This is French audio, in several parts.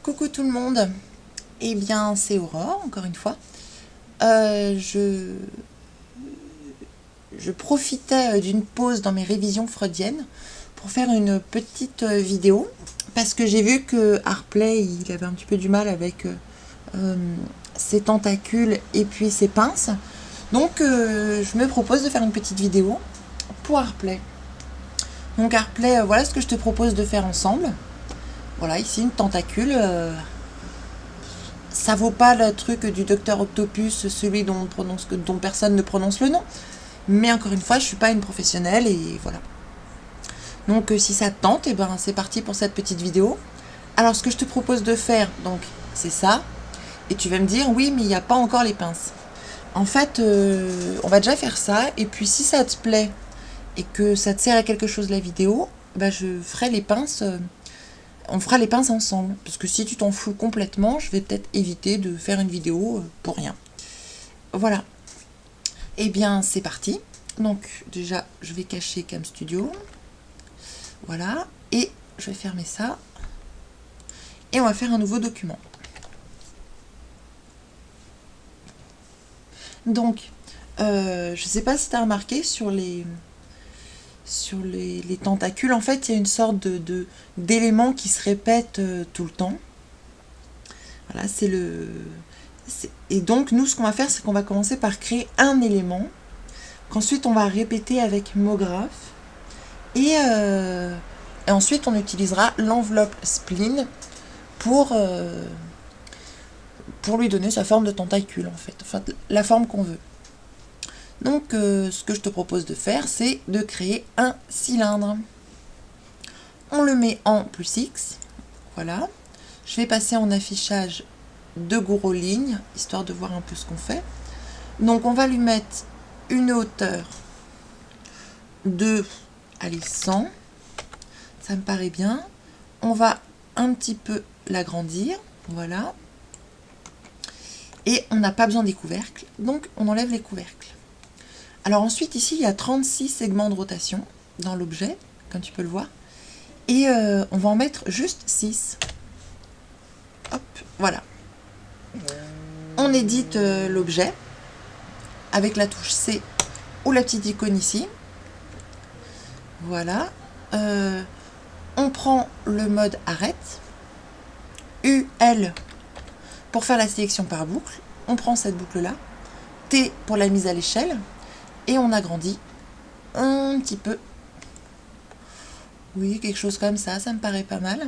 Coucou tout le monde, eh bien c'est Aurore encore une fois. Je profitais d'une pause dans mes révisions freudiennes pour faire une petite vidéo parce que j'ai vu que Arplay il avait un petit peu du mal avec ses tentacules et puis ses pinces. Donc je me propose de faire une petite vidéo pour Arplay. Donc Arplay, voilà ce que je te propose de faire ensemble. Voilà, ici une tentacule. Ça vaut pas le truc du Docteur Octopus, celui dont personne ne prononce le nom. Mais encore une fois, je suis pas une professionnelle et voilà. Donc si ça te tente, et ben c'est parti pour cette petite vidéo. Alors ce que je te propose de faire, donc c'est ça. Et tu vas me dire, oui, mais il n'y a pas encore les pinces. En fait, on va déjà faire ça. Et puis si ça te plaît et que ça te sert à quelque chose la vidéo, ben, je ferai les pinces. On fera les pinces ensemble, parce que si tu t'en fous complètement, je vais peut-être éviter de faire une vidéo pour rien. Voilà. Et bien, c'est parti. Donc, déjà, je vais cacher Cam Studio. Voilà. Et je vais fermer ça. Et on va faire un nouveau document. Donc, je ne sais pas si tu as remarqué sur les tentacules, en fait, il y a une sorte d'élément qui se répète tout le temps. Voilà, et donc, nous, ce qu'on va faire, c'est qu'on va commencer par créer un élément, qu'ensuite, on va répéter avec MoGraph. Et ensuite, on utilisera l'enveloppe spline pour lui donner sa forme de tentacule, en fait. Enfin, la forme qu'on veut. Donc, ce que je te propose de faire, c'est de créer un cylindre. On le met en plus X. Voilà. Je vais passer en affichage de gros lignes, histoire de voir un peu ce qu'on fait. Donc, on va lui mettre une hauteur de, allez, 100. Ça me paraît bien. On va un petit peu l'agrandir. Voilà. Et on n'a pas besoin des couvercles. Donc, on enlève les couvercles. Alors ensuite, ici, il y a 36 segments de rotation dans l'objet, comme tu peux le voir. Et on va en mettre juste 6. Hop, voilà. On édite l'objet avec la touche C ou la petite icône ici. Voilà. On prend le mode arrête. UL pour faire la sélection par boucle. On prend cette boucle-là. T pour la mise à l'échelle. Et on agrandit un petit peu. Oui, quelque chose comme ça, ça me paraît pas mal.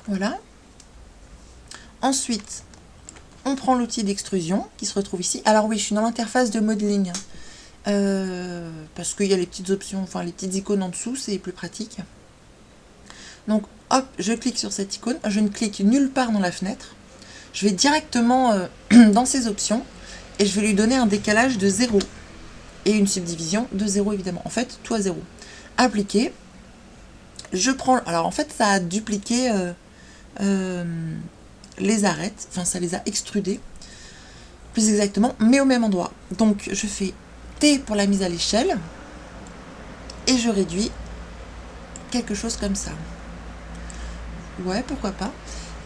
Voilà. Ensuite, on prend l'outil d'extrusion qui se retrouve ici. Alors oui, je suis dans l'interface de modeling. Parce qu'il y a les petites options, enfin les petites icônes en dessous, c'est plus pratique. Donc, hop, je clique sur cette icône. Je ne clique nulle part dans la fenêtre. Je vais directement dans ces options et je vais lui donner un décalage de 0. Et une subdivision de 0 évidemment. En fait, tout à 0. Appliquer. Je prends... Alors en fait, ça a dupliqué les arêtes. Enfin, ça les a extrudés. Plus exactement, mais au même endroit. Donc, je fais T pour la mise à l'échelle. Et je réduis quelque chose comme ça. Ouais, pourquoi pas.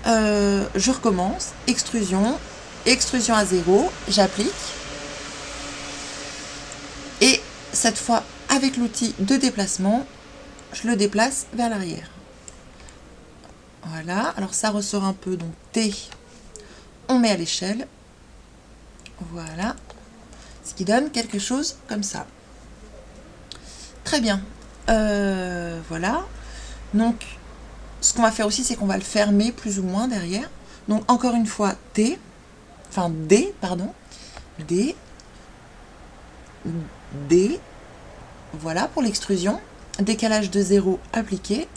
Je recommence. Extrusion. Extrusion à 0. J'applique. Et cette fois, avec l'outil de déplacement, je le déplace vers l'arrière. Voilà, alors ça ressort un peu, donc T, on met à l'échelle. Voilà, ce qui donne quelque chose comme ça. Très bien, voilà. Donc, ce qu'on va faire aussi, c'est qu'on va le fermer plus ou moins derrière. Donc, encore une fois, D, pardon, D, D, voilà pour l'extrusion, décalage de 0 appliqué,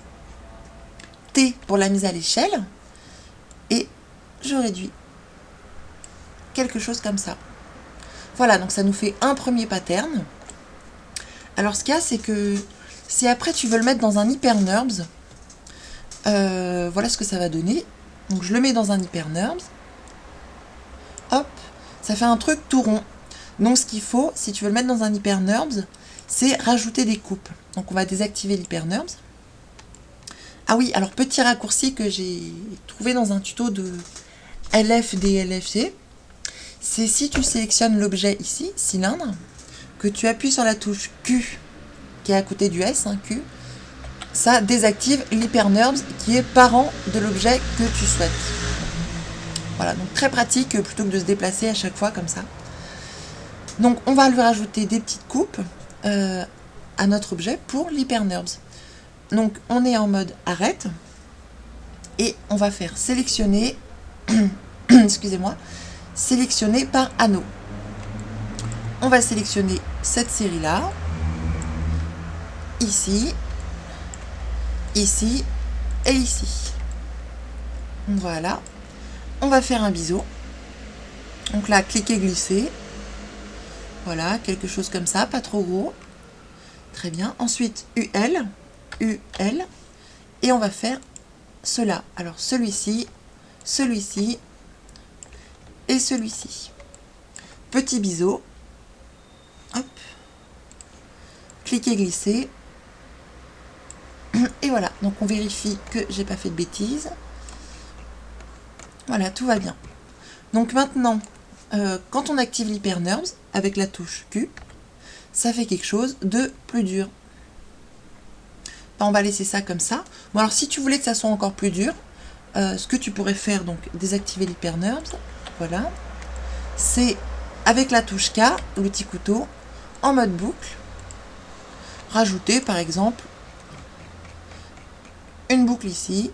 T pour la mise à l'échelle, et je réduis quelque chose comme ça. Voilà, donc ça nous fait un premier pattern. Alors ce qu'il y a, c'est que si après tu veux le mettre dans un HyperNURBS, voilà ce que ça va donner. Donc je le mets dans un HyperNURBS, hop, ça fait un truc tout rond. Donc ce qu'il faut, si tu veux le mettre dans un HyperNURBS, c'est rajouter des coupes. Donc on va désactiver l'HyperNURBS. Ah oui, alors petit raccourci que j'ai trouvé dans un tuto de LFDLFG, c'est si tu sélectionnes l'objet ici, cylindre, que tu appuies sur la touche Q, qui est à côté du S, hein, Q, ça désactive l'HyperNURBS qui est parent de l'objet que tu souhaites. Voilà, donc très pratique plutôt que de se déplacer à chaque fois comme ça. Donc on va lui rajouter des petites coupes à notre objet pour l'HyperNURBS. Donc on est en mode arrête et on va faire sélectionner, excusez-moi, sélectionner par anneau. On va sélectionner cette série là, ici, ici et ici. Voilà, on va faire un biseau. Donc là, cliquez, glisser. Voilà, quelque chose comme ça, pas trop gros. Très bien. Ensuite, UL, UL, et on va faire cela. Alors celui-ci, celui-ci et celui-ci. Petit biseau. Hop. Cliquez, glisser. Et voilà, donc on vérifie que j'ai pas fait de bêtises. Voilà, tout va bien. Donc maintenant, quand on active l'HyperNURBS avec la touche Q, ça fait quelque chose de plus dur. On va laisser ça comme ça. Bon, alors si tu voulais que ça soit encore plus dur, ce que tu pourrais faire, donc désactiver l'HyperNURBS, voilà, c'est avec la touche K, le petit couteau, en mode boucle, rajouter par exemple une boucle ici.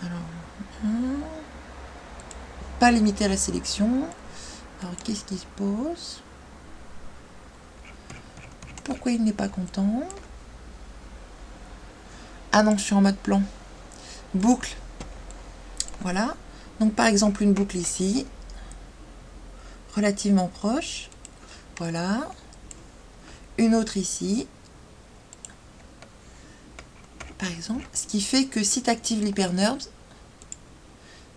Alors, pas limiter à la sélection. Alors qu'est-ce qui se pose? Pourquoi il n'est pas content? Ah non, je suis en mode plan. Boucle. Voilà. Donc par exemple une boucle ici, relativement proche. Voilà. Une autre ici. Par exemple, ce qui fait que si tu actives l'HyperNURBS,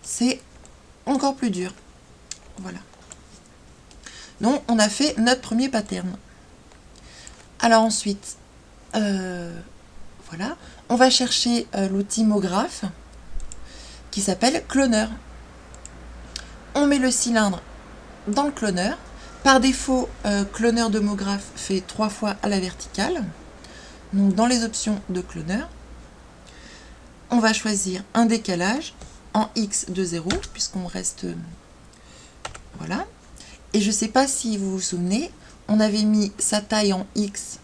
c'est encore plus dur. Voilà. Donc on a fait notre premier pattern. Alors ensuite, voilà, on va chercher l'outil MoGraph qui s'appelle Cloner. On met le cylindre dans le cloner. Par défaut, Cloner de MoGraph fait 3 fois à la verticale. Donc dans les options de Cloner, on va choisir un décalage en X de 0, puisqu'on reste... voilà. Et je ne sais pas si vous vous souvenez, on avait mis sa taille en X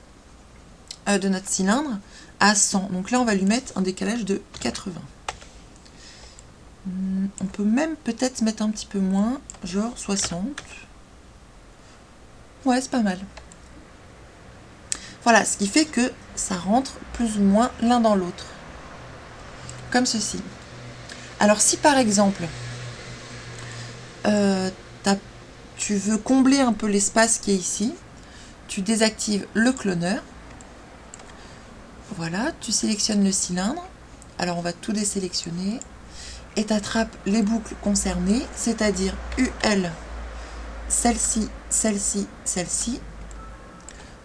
de notre cylindre à 100. Donc là, on va lui mettre un décalage de 80. On peut même peut-être mettre un petit peu moins, genre 60. Ouais, c'est pas mal. Voilà, ce qui fait que ça rentre plus ou moins l'un dans l'autre. Comme ceci. Alors si par exemple, tu veux combler un peu l'espace qui est ici, tu désactives le cloner. Voilà, tu sélectionnes le cylindre. Alors on va tout désélectionner. Et tu attrapes les boucles concernées, c'est-à-dire UL, celle-ci, celle-ci, celle-ci.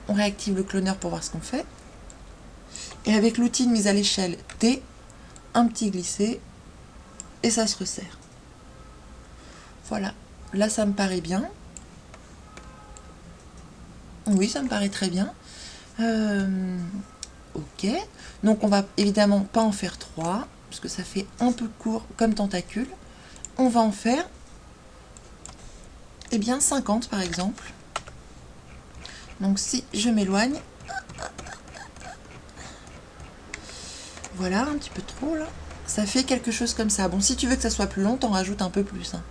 On réactive le cloner pour voir ce qu'on fait. Et avec l'outil de mise à l'échelle T, un petit glissé, et ça se resserre. Voilà, là ça me paraît bien. Oui, ça me paraît très bien. Ok, donc on va évidemment pas en faire 3, parce que ça fait un peu court comme tentacule. On va en faire, eh bien 50 par exemple. Donc si je m'éloigne, voilà, un petit peu trop là, ça fait quelque chose comme ça. Bon, si tu veux que ça soit plus long, t'en rajoutes un peu plus. Hein.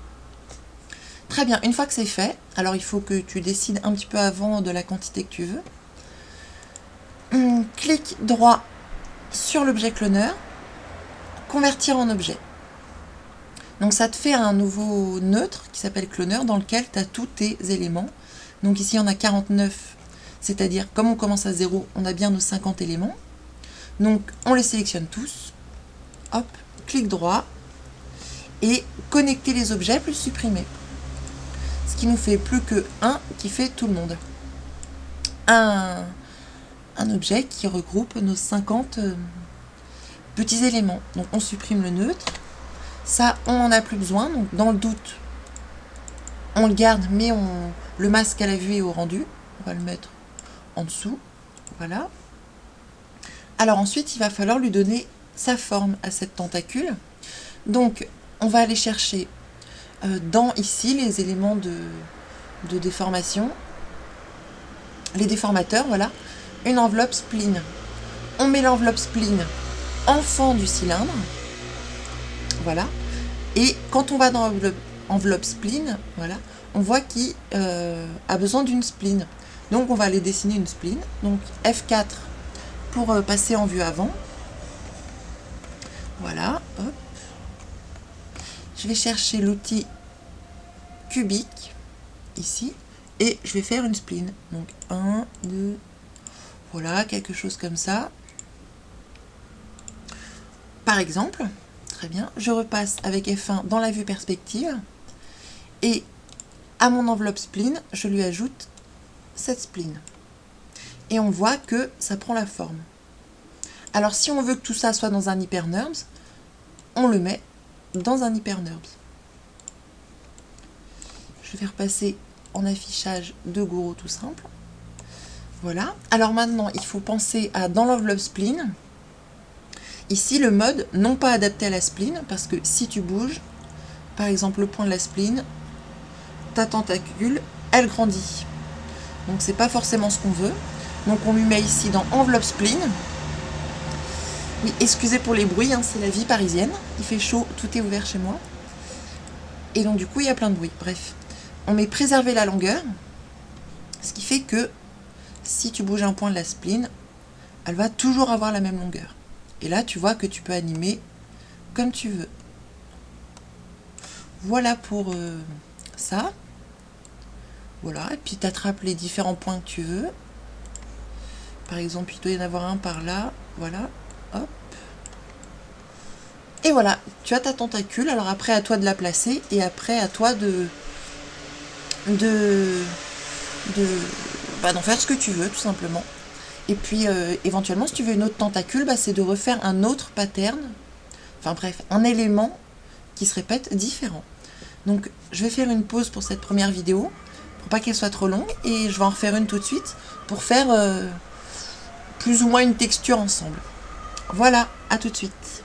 Très bien, une fois que c'est fait, alors il faut que tu décides un petit peu avant de la quantité que tu veux. Clique droit sur l'objet cloner, convertir en objet. Donc ça te fait un nouveau neutre qui s'appelle cloner dans lequel tu as tous tes éléments. Donc ici on a 49, c'est-à-dire comme on commence à 0, on a bien nos 50 éléments. Donc on les sélectionne tous. Hop, clic droit et connecter les objets plus supprimer. Ce qui nous fait plus que 1 qui fait tout le monde. un objet qui regroupe nos 50 petits éléments. Donc on supprime le neutre. Ça, on n'en a plus besoin. Donc dans le doute, on le garde, mais le masque à la vue et au rendu. On va le mettre en dessous. Voilà. Alors ensuite, il va falloir lui donner sa forme à cette tentacule. Donc on va aller chercher dans ici les éléments de déformation, les déformateurs, voilà, une enveloppe spline. On met l'enveloppe spline en fond du cylindre, voilà, et quand on va dans l'enveloppe spline, voilà, on voit qu'il a besoin d'une spline. Donc on va aller dessiner une spline, donc F4 pour passer en vue avant, voilà, hop. Je vais chercher l'outil cubique, ici, et je vais faire une spline. Donc 1, 2, voilà, quelque chose comme ça. Par exemple, très bien, je repasse avec F1 dans la vue perspective, et à mon enveloppe spline, je lui ajoute cette spline. Et on voit que ça prend la forme. Alors si on veut que tout ça soit dans un hyperNURBS, on le met dans un hyperNURBS. Je vais repasser en affichage de Gouraud tout simple. Voilà. Alors maintenant, il faut penser à, dans l'enveloppe spline, ici le mode non pas adapté à la spline, parce que si tu bouges, par exemple le point de la spline, ta tentacule, elle grandit. Donc c'est pas forcément ce qu'on veut. Donc on lui met ici dans enveloppe spline. Oui, excusez pour les bruits, hein, c'est la vie parisienne. Il fait chaud, tout est ouvert chez moi. Et donc du coup, il y a plein de bruit. Bref, on met préserver la longueur, ce qui fait que si tu bouges un point de la spline, elle va toujours avoir la même longueur. Et là, tu vois que tu peux animer comme tu veux. Voilà pour ça. Voilà, et puis tu attrapes les différents points que tu veux. Par exemple, il doit y en avoir un par là. Voilà, hop. Et voilà, tu as ta tentacule. Alors après, à toi de la placer. Et après, à toi d'en faire ce que tu veux, tout simplement. Et puis, éventuellement, si tu veux une autre tentacule, c'est de refaire un autre pattern. Enfin bref, un élément qui se répète différent. Donc, je vais faire une pause pour cette première vidéo, pour pas qu'elle soit trop longue. Et je vais en refaire une tout de suite, pour faire plus ou moins une texture ensemble. Voilà, à tout de suite.